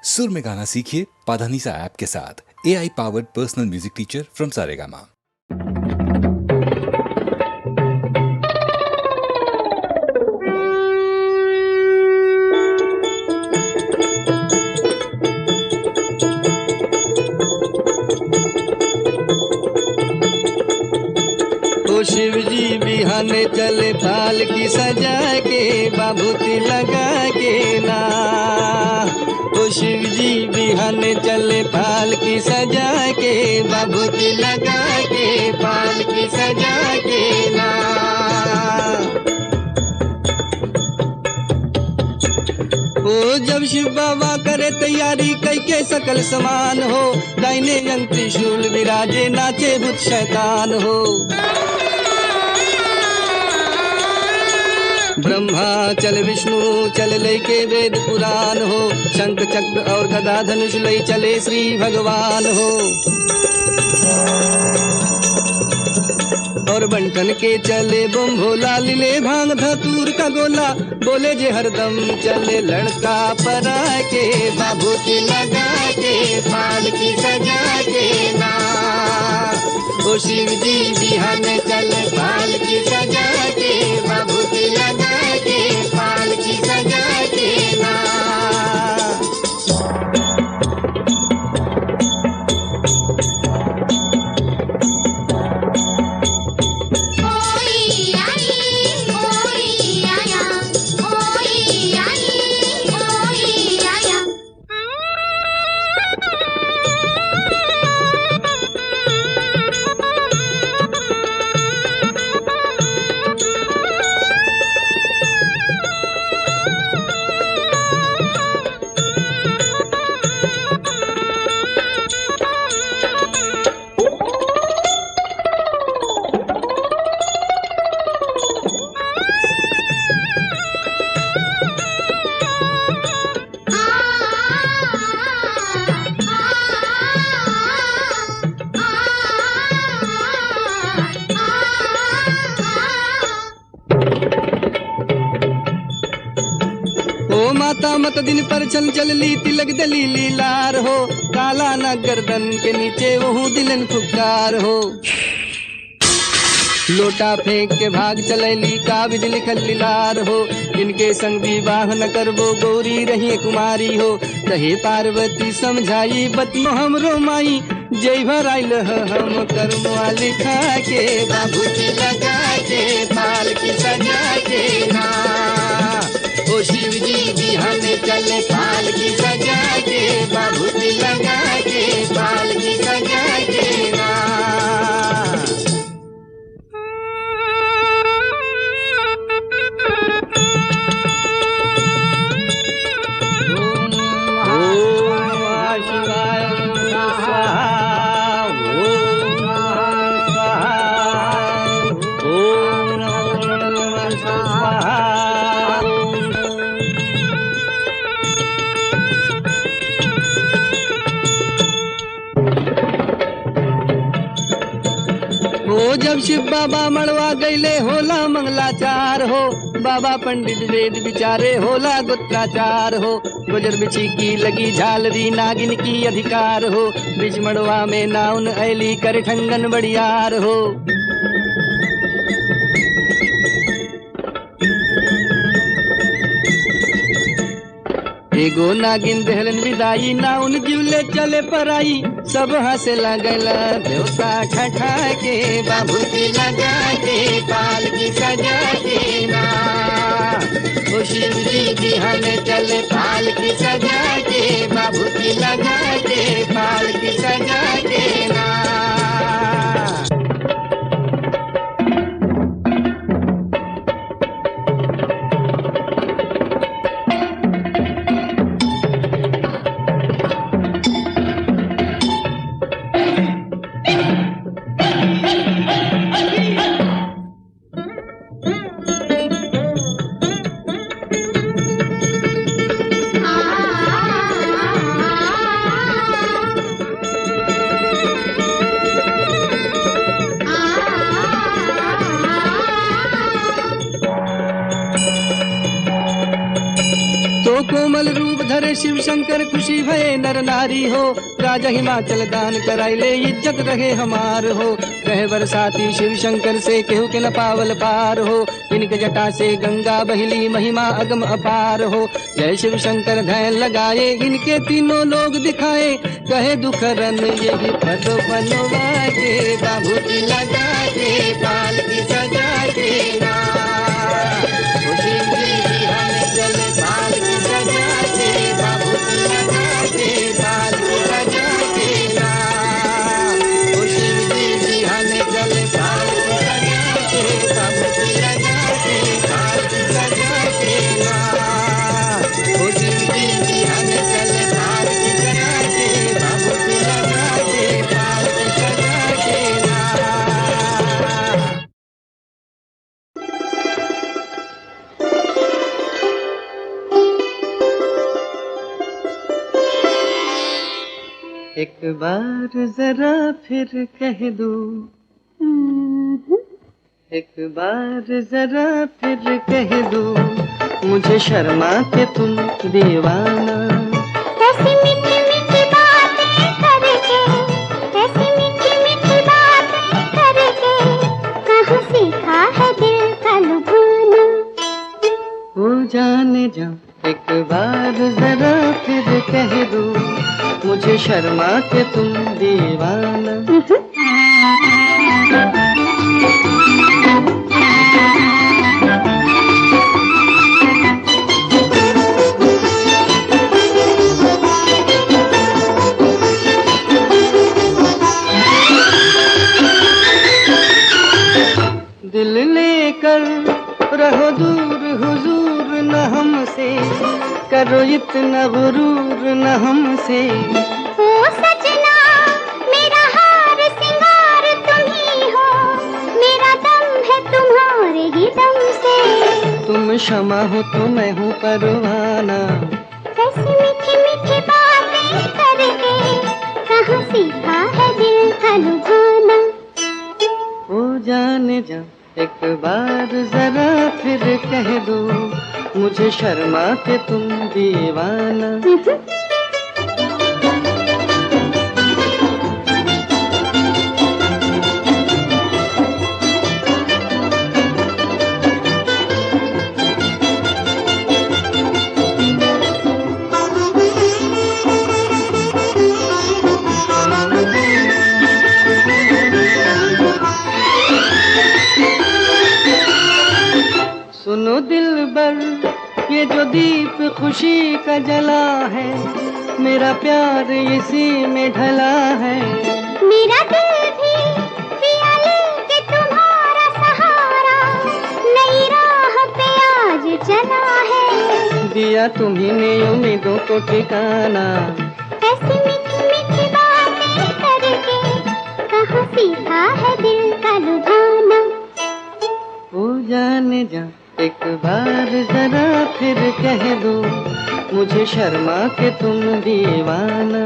सुर में गाना सीखिए पाधानीसा ऐप के साथ। AI powered personal music teacher from Saregama. ओ शिव जी बिहाने चले पाल की सजा के बाबूती लगा के ना। ओ शिव जी बिहाने चले पाल की सजा के बाबूती लगा के पाल की सजा के ना। ओ जब शिव बाबा करे तैयारी कई के सकल समान हो, दाहिने अंग त्रिशूल विराजे नाचे भूत शैतान हो। ब्रह्मा चल विष्णु चल लेके वेद पुराण हो, शंख चक्र और गदा धनुष लई चले श्री भगवान हो। और बंटन के चले बम भोला लीले भांग धतूर का गोला, बोले जे हरदम चले लड़का परा के बाबूती लगा के पाल की सजा के ना। ओ शिव जी बिहाने चले पाल की सजा के बाबूती लगा के पाल की सजा के ना। माता मत दिन पर चल चल ली तिलक दलीली लार हो, काला न गर्दन के नीचे वहू दिलन फुकार हो। लोटा फेंक के भाग चलैली का विधि लिखल लीलार हो, इनके संग विवाह न करबो गौरी रही कुमारी हो। कहे पार्वती समझाई बतियो हमरो माई, जय भर आइल हम कर्मवा लिखा के बाबूती लगा के पाल की सजा के ना। ओ शिव जी बिहाने चले पाल की सजा के बाबूती लगा के पाल की सजा के ना। जब शिव बाबा मड़वा गईले होला मंगलाचार हो, बाबा पंडित वेद विचारे होला गुत्राचार हो। गुजर बिछी की लगी झालरी नागिन की अधिकार हो, बिच मड़वा में नाउन ऐली कर ठंगन बड़ियार हो। एगो नागिन दहलन विदाई नाउन जीवले चले पराई, सब हंसे लगल देवता ठठा के बाबूती लगा के पाल की सजा के ना। ओ शिव जी बिहाने चले पाल की सजा के बाबूती लगा के पाल की सजा के ना। Ah धरे शिव शंकर खुशी भये नर नारी हो, राजा हिमाचल दान कराइले इज्जत रहे हमार हो। रहे बरसाती शिव शंकर से केहू के न पावल पार हो, इनके जटा से गंगा बहिली महिमा अगम अपार हो। जय शिव शंकर ध्यान लगाए इनके तीनों लोग दिखाए, कहे दुख रन यही पद बनवा के, बाबूती लगा के पाल की सजा के ना। खुशी की हमें जल पाल की सजा के, बाबूती लगा के पाल की सजा के ना। खुशी की हमें जल पाल की सजा के, बाबूती लगा के पाल की सजा के ना। खुशी की हमें जल पाल की सजा के, बाबूती लगा के पाल की सजा के ना। एक बार जरा फिर कह दो, एक बार जरा फिर कह दो, मुझे शर्मा के तुम दीवाना। ऐसी मीठी मीठी बातें करके, ऐसी मीठी मीठी बातें करके, कहाँ सीखा है दिल का लुभाना। ओ जाने जा एक बार जरा फिर कह दो, मुझे शर्मा के तुम दीवाना। दिल लेकर रहो दूर हुजूर न हमसे, करो इतना गुरूर न हमसे। ओ सजना मेरा हार सिंगार तुम ही हो, मेरा दम है तुम्हारे ही दम से। तुम शमा हो तो मैं हूँ परवाना। ऐसी मीठी मीठी बातें करके, कहाँ सीखा है दिल का लुभाना। ओ जाने जा एक बार जरा फिर कह दो, मुझे शर्मा के तुम दीवाना। सुनो दिलबर ये जो दीप खुशी का जला है, मेरा प्यार इसी में ढला है। मेरा दिल भी पिया लेके तुम्हारा सहारा, नई राह पे आज चला है। दिया तुम्ही ने उम्मीदों को ठिकाना। ऐसी मीठी मीठी बातें करके, कहाँ सीखा है दिल का लुभाना। ओ जाने जा एक बार जरा फिर कह दो, मुझे शर्मा के तुम दीवाना।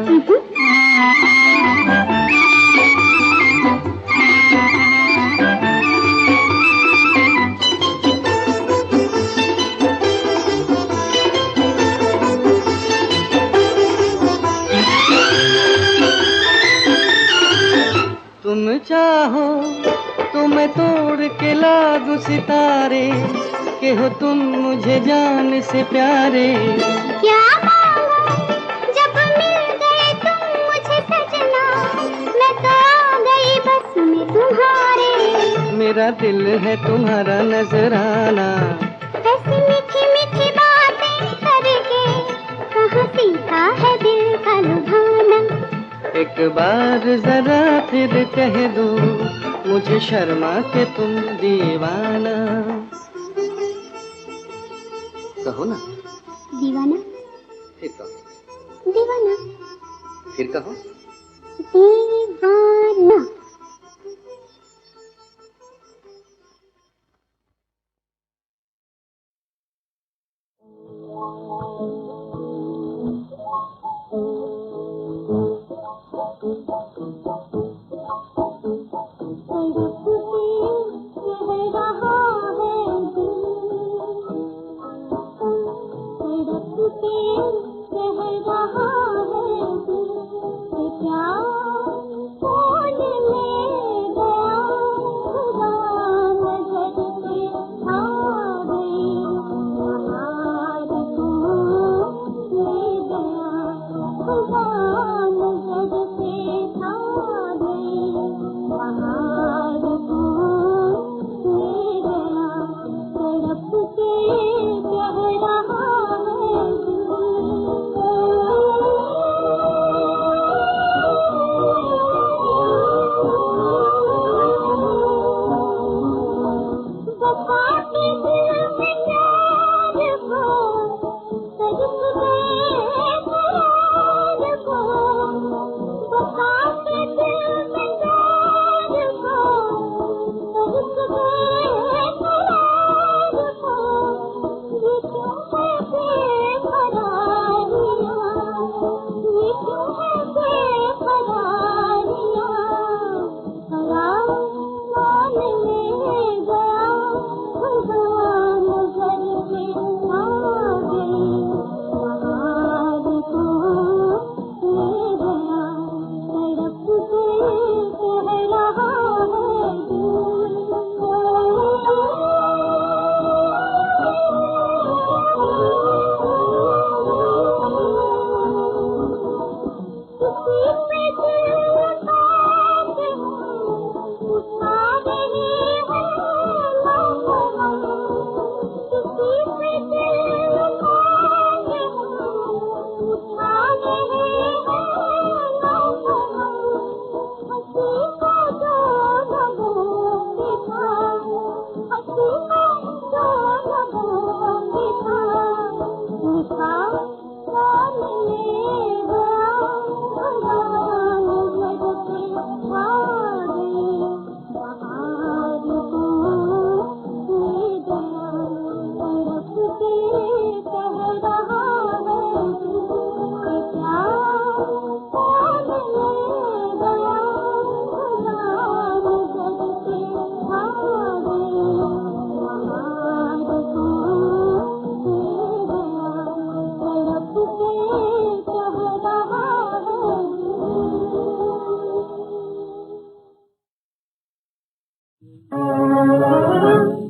तुम चाहो तो मैं तोड़ के ला दूं सितारे, के हो तुम मुझे जान से प्यारे। क्या मांगो जब मिल गए तुम मुझे सजना, मैं तो आ गई बस में तुम्हारे। मेरा दिल है तुम्हारा नजराना। ऐसी मीठी मीठी बातें करके, कहाँ सीखा है दिल का लुभाना। एक बार जरा फिर कह दो, मुझे शर्मा के तुम दीवाना। कहो ना। दीवाना, फिर कहो। दीवाना, फिर कहो। दीवाना।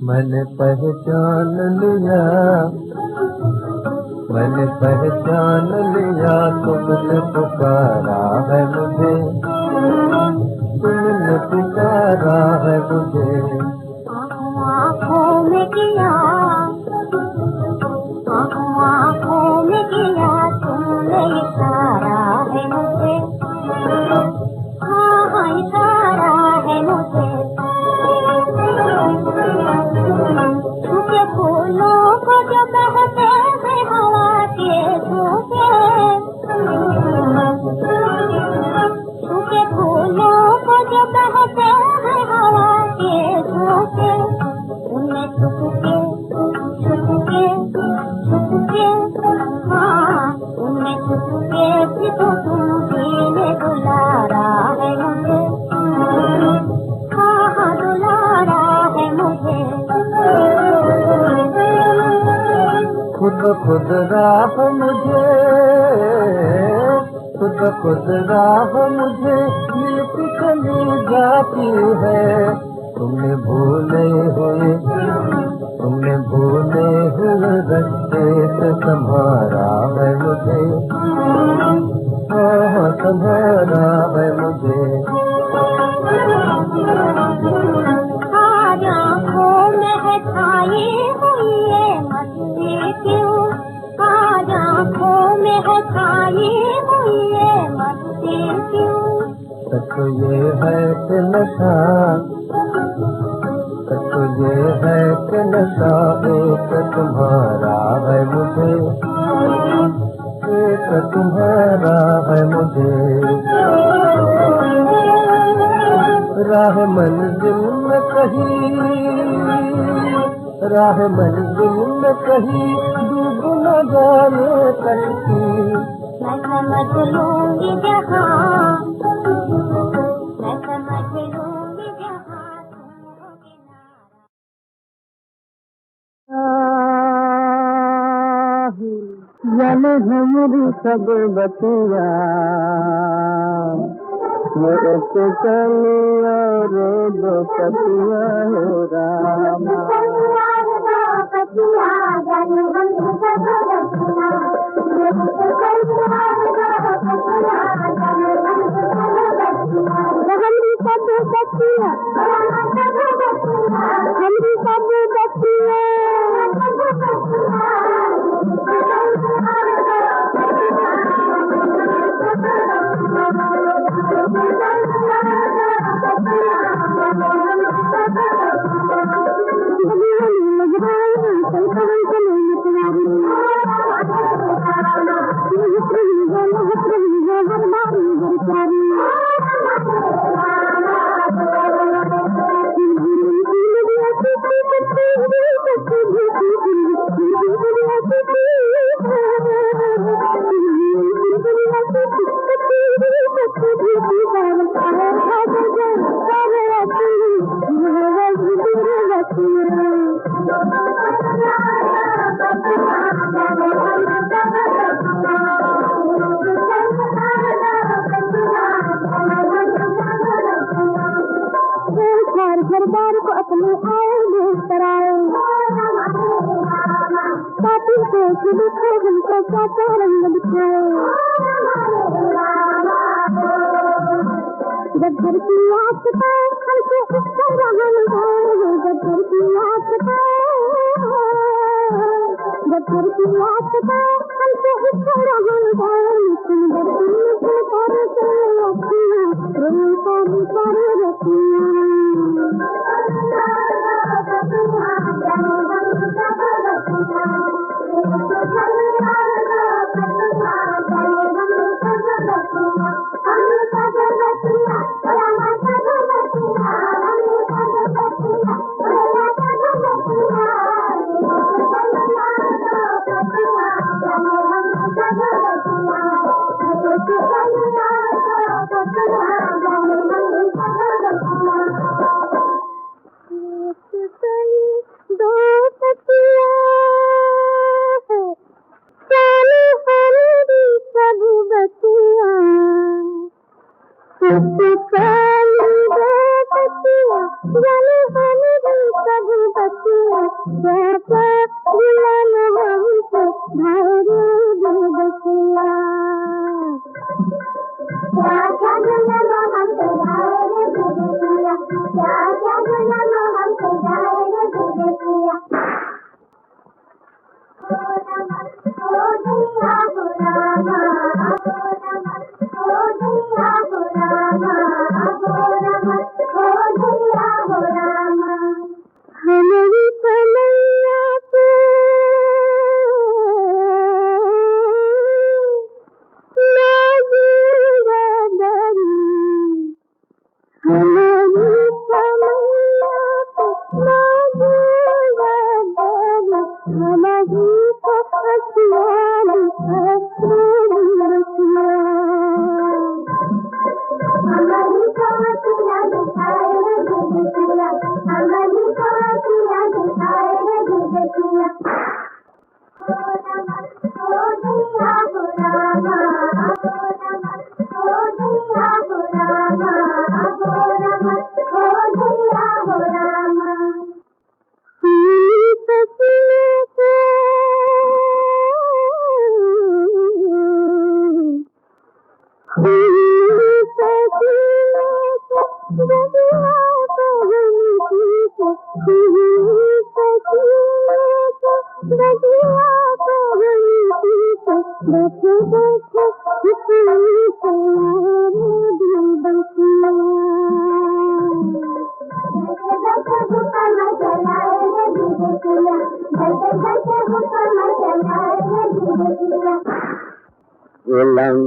मैंने पहचान लिया, मैंने पहचान लिया, तुमने पुकारा है मुझे, तुमने पुकारा है मुझे। आँखों में किया, आँखों में किया, तुमने इशारा है मुझे, हाँ इशारा है मुझे। छुपे फूलों को जो बहते हैं हवा के झोंके, छुपे फूलों को जो बहते हैं हवा के झोंके, उनमें छुपके छुपके छुपके, हाँ उनमें छुपके भी तो तुमने दुलारा है मुझे, हाँ हाँ दुलारा है मुझे। खुद खुद राह मुझे, खुद खुद राह मुझे मिलती चली जाती है। तुमने भूले हुए, तुमने भूले हुए रस्ते से संभारा है मुझे, हाँ संभारा है मुझे। आज आँखों में है छाई हुई ये मस्ती क्यों, आज आँखों में है छाई हुई ये मस्ती क्यों। सच तो ये है कि नशा, सच तो ये है कि नशा एक तुम्हारा है मुझे, एक तुम्हारा है मुझे। राह मंजिल में कहीं, राह मंजिल में कहीं डूब न जाने कश्ती। मैं समझ लूंगी जहाँ, मैं समझ लूंगी जहाँ तुम हो किनारा। जाने हमरी सब बतिया, ये एक कलिया रे दो पतिया हो रामा। जाने हम सब बतिया, ये एक कलिया रे दो पतिया। बतिया हमरी सब बतिया घरदार को अपने आए बेस्तराए पापी से लिखो हमको क्या रंग दिखाए जब घर की याद पाए हमसे उसका रहन है जब घर की याद पाए जब घर की याद पाए हमसे उसका रहन है सुंदर सुंदर करे से रखिया रोता भी करे रखिया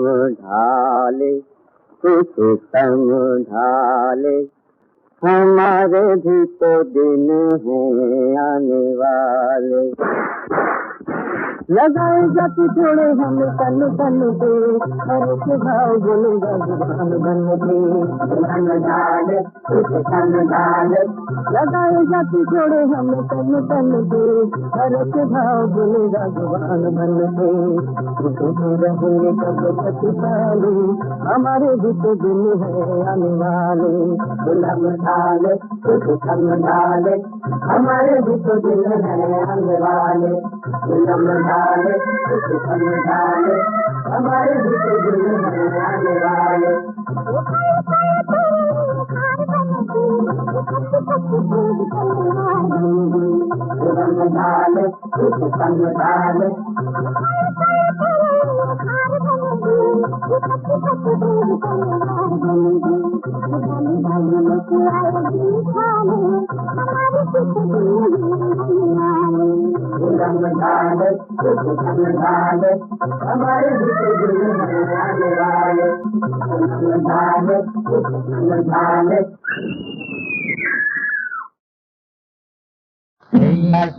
ढाले कुछ तंग ढाले हमारे भी तो दिन हैं आने वाले लगाए जाती जोड़े हम तन तन पे हर के भाव बोलेगा जुबान बन के तन डाले कुछ तन डाले लगाए जाती जोड़े हम तन तन पे हर के भाव बोलेगा जुबान बन के रहेंगे कब तक साले हमारे भी तो दिन है आने वाले गुलाम डाले कुछ तन डाले हमारे भी तो दिन है आने वाले गुलाम डाले कुछ तन डाले हमारे भी तो दिन है आने वाले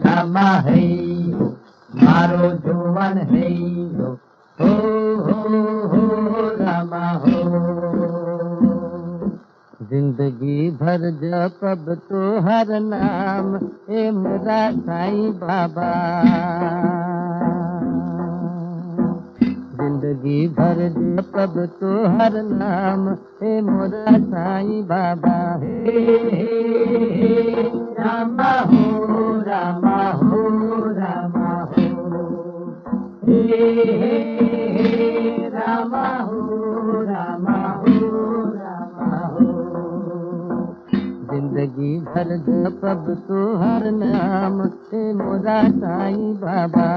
रामा है मारो जुवन है हो रामा हो जिंदगी भर जपब तो हर नाम ए मेरा साईं बाबा जिंदगी भर जपब तो हर नाम ए मोरा साईं बाबा हे रामा हो रामा हो रामा हो हे रामा हो रामा हो रामा हो जिंदगी भर जपब तो हर नाम ए मोरा साईं बाबा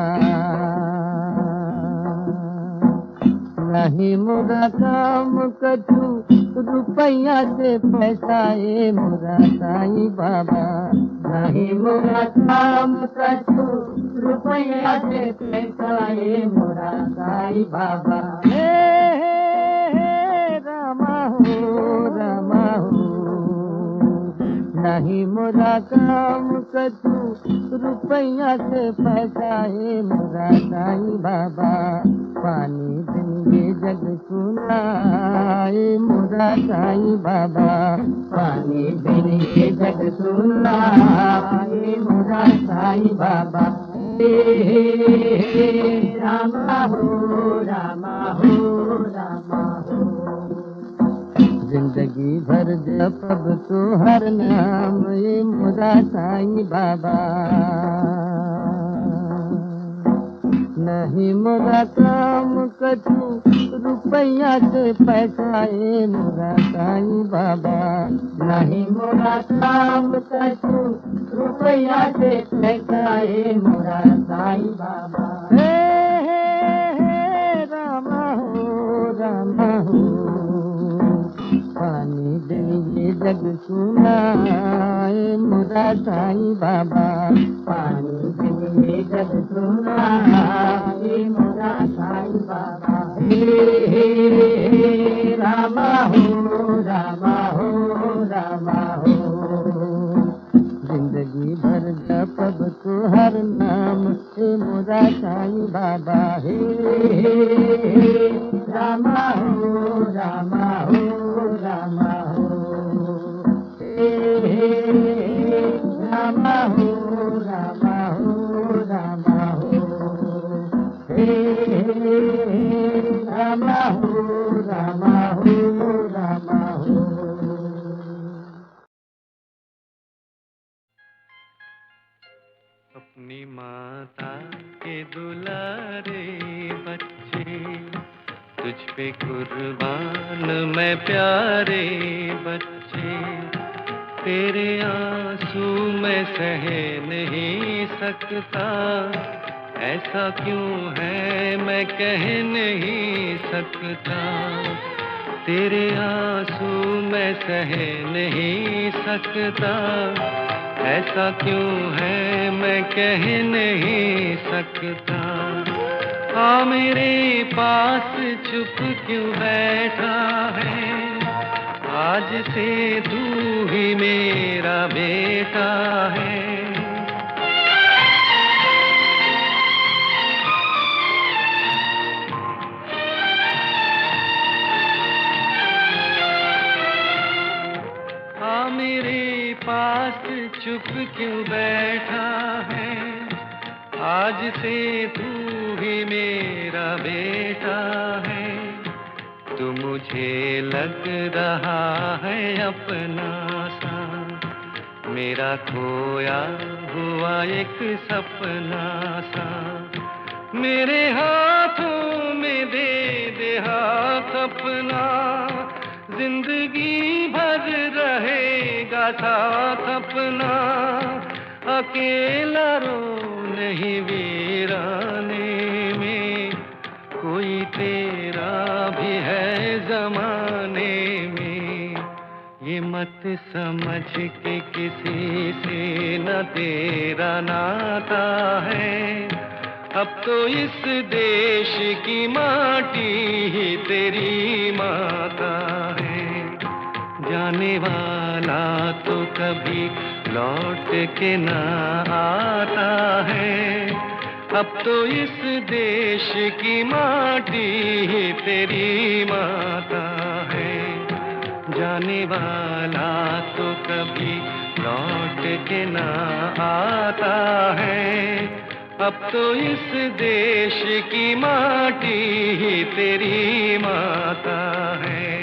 नहीं मोरा काम कछु रुपया से पैसा ए मोरा साईं बाबा नहीं मोरा काम कछु रुपया से पैसा ए मोरा साईं बाबा हे रामा हो नहीं मोरा काम कछु रुपया से पैसा ए मोरा साईं बाबा पानी बिन ये जग सुना ए मोरा साईं बाबा पानी बिन ये जग सुना ए मोरा साईं बाबा रामा हो रामा हो रामा हो जिंदगी भर जपब तो हर नाम ए मोरा साईं बाबा नहीं मोरा काम कछु रुपया से पैसा ए मोरा साईं बाबा नहीं मोरा काम कछु रुपया से पैसा ए मोरा साईं बाबा हे रामा हो पानी बिन ये जग सुना ए मोरा साईं बाबा पानी बिन ये जग सुना ए मोरा साईं बाबा हे रामा हो रामा हो रामा हो जिंदगी भर जपब तो हर नाम ए मोरा साईं बाबा हे रामा हो रामा हो रामा हो रामा हो रामा हो रामा हो रामा हो रामा हो रामा हो अपनी माता के दुलारे बच्चे तुझ पे कुर्बान मैं प्यारे बच्चे तेरे आंसू मैं सह नहीं सकता ऐसा क्यों है मैं कह नहीं सकता तेरे आंसू मैं सह नहीं सकता ऐसा क्यों है मैं कह नहीं सकता आ मेरे पास चुप क्यों बैठा है आज से तू ही मेरा बेटा है आ मेरे पास चुप क्यों बैठा है आज से तू ही मेरा बेटा है तू मुझे लग रहा है अपना सा मेरा खोया हुआ एक सपना सा मेरे हाथों में दे दे हाथ अपना जिंदगी भर रहेगा साथ अपना अकेला रो नहीं वीराने में, कोई तेरा भी है जमाने में। ये मत समझ के किसी से न तेरा नाता है, अब तो इस देश की माटी ही तेरी माता है। जाने वाला तो कभी लौट के ना आता है, अब तो इस देश की माटी ही तेरी माता है। जाने वाला तो कभी लौट के ना आता है, अब तो इस देश की माटी ही तेरी माता है।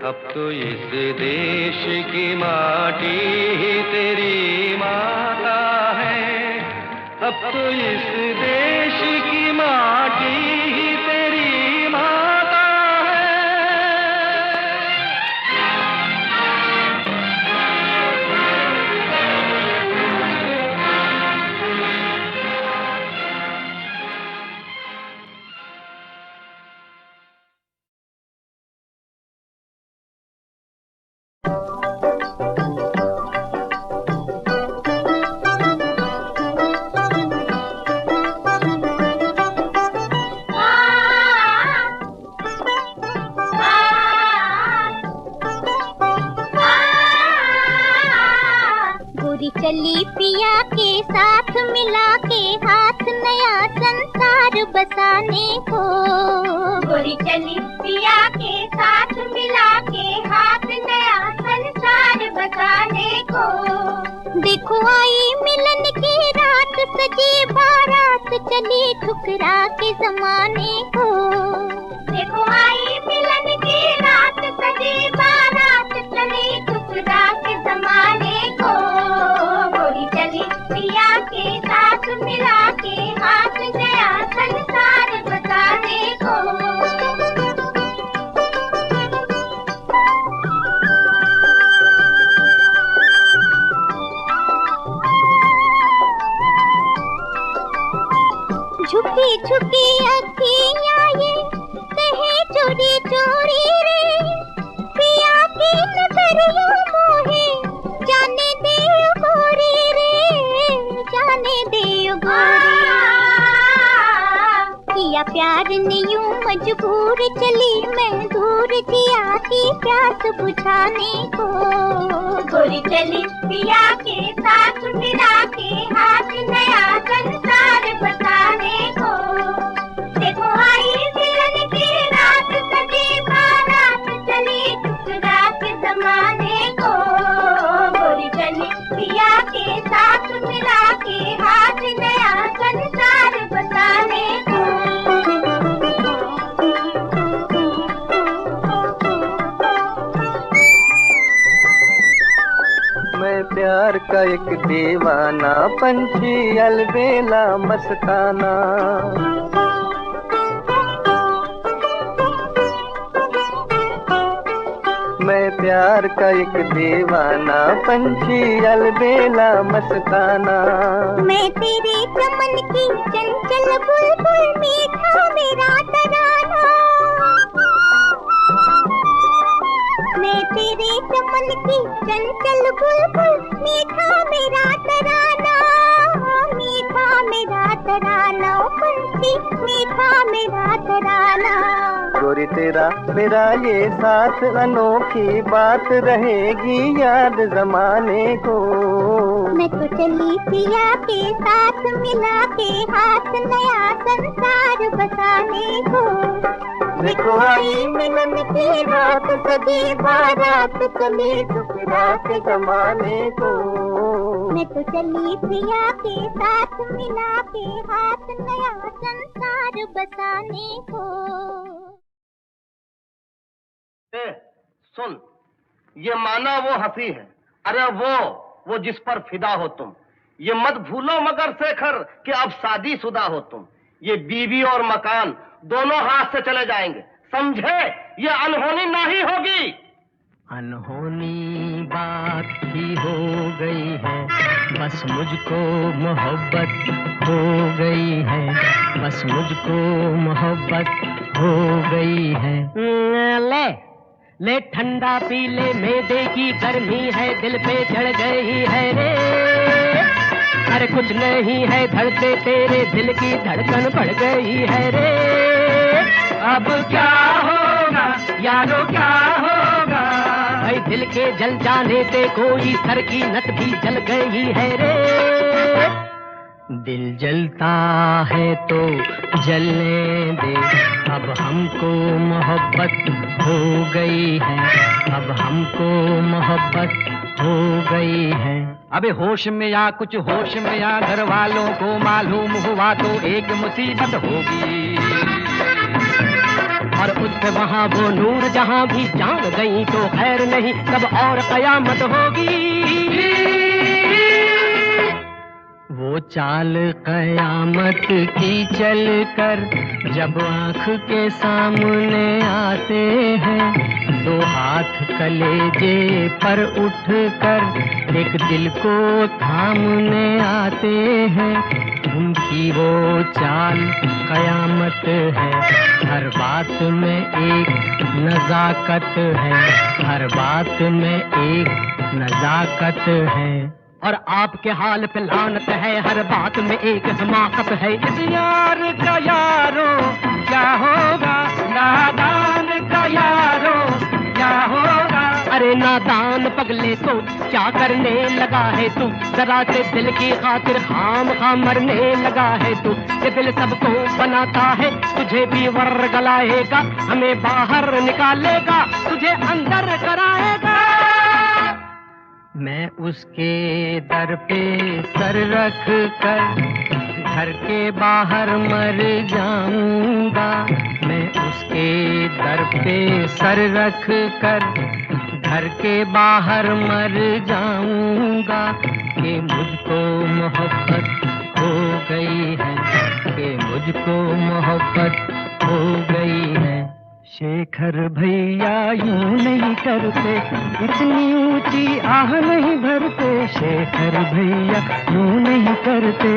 अब तो इस देश की माटी ही तेरी माता है, अब तो इस देश की माटी ही तेरी माता है। गोरी चली पिया के साथ मिला के हाथ नया संसार बसाने को। गोरी चली पिया के साथ मिला के हाथ नया संसार बसाने को। देखो आई मिलन की रात सजी बारात चली ठुकरा के जमाने को। देखो आई मिलन की रात सजी बारात चली ठुकरा के जमाने को। गोरी चली पिया के साथ मिला के हाथ नया संसार बसाने को। झुकी झुकी अखियाँ ये कहे चोरी चोरी रे, पिया की नजरियों मोहे जाने दे गोरी रे, जाने दे गोरी। किया प्यार ने यूं मजबूर चली मैं दूर जिया की प्यास बुझाने को। गोरी चली पिया के साथ मिला के हाथ नया संसार बसाने को। देखो आई मिलन की रात सजी बारात चली ठुकरा के जमाने को। गोरी चली पिया के साथ मिला के हाथ नया संसार बसाने को। मैं प्यार का एक दीवाना पंछी अलबेला मस्ताना। मैं प्यार का एक दीवाना पंछी अलबेला मस्ताना। मैं तेरे चमन की चंचल बुलबुल मीठा मेरा तराना। मैं तेरे चमन की चंचल बुलबुल मीठा मेरा तराना। मीठा मेरा तराना पंछी मीठा मेरा तराना। गोरी तेरा मेरा ये साथ अनोखी बात रहेगी याद जमाने को। मैं तो चली पिया के साथ मिला के हाथ नया संसार बसाने को। देखो आई मिलन की रात सजी बारात चली ठुकरा के जमाने को। मैं तो चली पिया के साथ मिला के हाथ नया संसार बसाने को। सुन, ये माना वो हंसी है, अरे वो जिस पर फिदा हो तुम। ये मत भूलो मगर शेखर कि अब शादीशुदा हो तुम। ये बीवी और मकान दोनों हाथ से चले जाएंगे, समझे? ये अनहोनी नहीं होगी। अनहोनी बात ही हो गई है, बस मुझको मोहब्बत हो गई है, बस मुझको मोहब्बत हो गई है। ले ले ठंडा पी ले, मैदे की गर्मी है दिल पे चढ़ गई है रे। अरे कुछ नहीं है धड़के तेरे दिल की धड़कन बढ़ गई है रे। अब क्या होगा यारो क्या होगा, भाई दिल के जल जाने से कोई सर की नस भी जल गई है रे। दिल जलता है तो जलने दे, अब हमको मोहब्बत हो गई है, अब हमको मोहब्बत हो गई है। अबे होश में या कुछ होश में या, घर वालों को मालूम हुआ तो एक मुसीबत होगी। और उस पे वहाँ वो नूर जहाँ भी जान गई तो खैर नहीं, तब और कयामत होगी। वो चाल कयामत की चल कर जब आँख के सामने आते हैं, दो हाथ कलेजे पर उठ कर एक दिल को थामने आते हैं। उनकी वो चाल कयामत है, हर बात में एक नजाकत है, हर बात में एक नजाकत है। और आपके हाल पे लानत है, हर बात में एक हमाकत है। इस यार का यारो क्या होगा, नादान का यारो क्या होगा। अरे नादान पगले तो क्या करने लगा है तू, जरा से दिल की खातिर खाम खाम मरने लगा है तू। ये दिल सबको बनाता है, तुझे भी वर्गलाएगा, हमें बाहर निकालेगा, तुझे अंदर कराएगा। मैं उसके दर पे सर रख कर घर के बाहर मर जाऊंगा, मैं उसके दर पे सर रख कर घर के बाहर मर जाऊंगा। कि मुझको मोहब्बत हो गई है, कि मुझको मोहब्बत हो गई है। शेखर भैया यूं नहीं करते, इतनी ऊंची आह नहीं भरते। शेखर भैया यूं नहीं करते,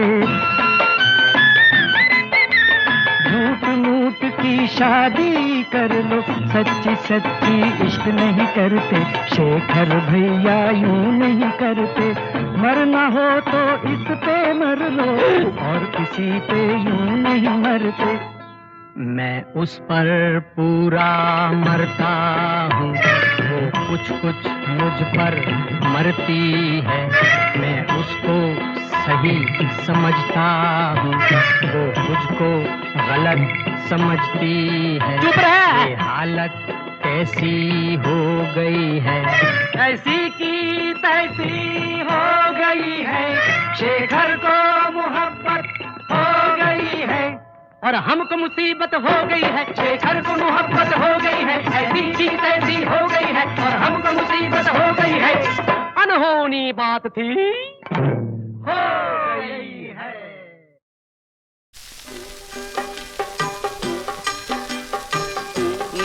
झूठ मूठ की शादी कर लो, सच्ची सच्ची इश्क नहीं करते। शेखर भैया यूं नहीं करते, मरना हो तो इस पे मर लो, और किसी पे यूं नहीं मरते। मैं उस पर पूरा मरता हूँ, वो कुछ कुछ मुझ पर मरती है। मैं उसको सही समझता हूँ, वो मुझको गलत समझती है। चुप रह! ये हालत कैसी हो गई है, ऐसी की तैसी हो गई है। शेखर को मोहब्बत हो गई है, और हमको मुसीबत हो गई है। शेखर को मोहब्बत हो गई है, ऐसी की तैसी हो गई है, और हमको मुसीबत हो गई है। अनहोनी बात थी, हो गई है।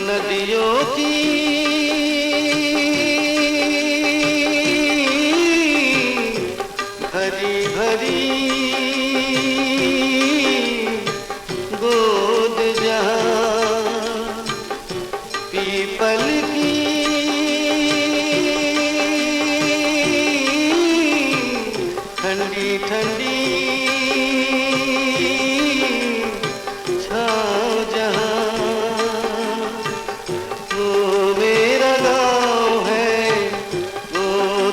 नदियों की भरी भरी गोद जहाँ, पीपल की ठंडी ठंडी छाँव जहाँ, वो मेरा गाँव है, वो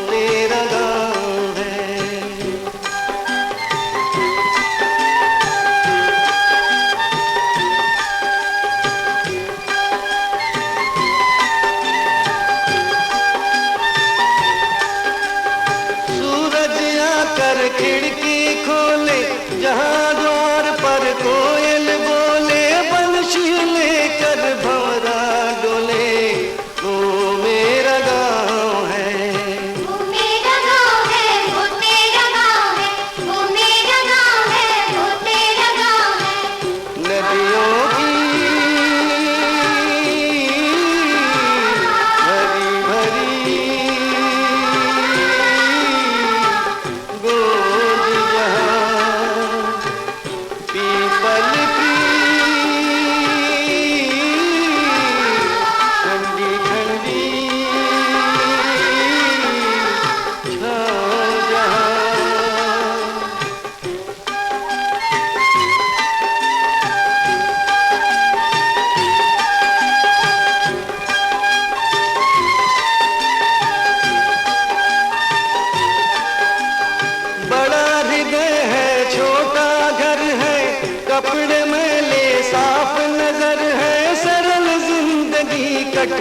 तेरा गाँव है।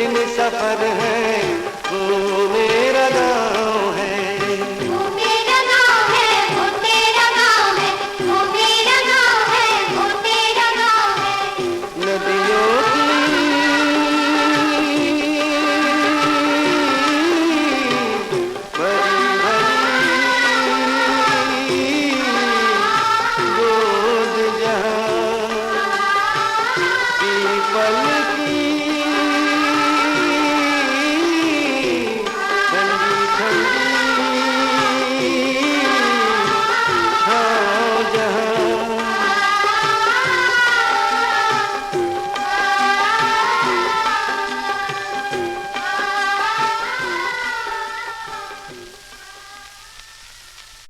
कठिन सफर है वो मेरा गाँव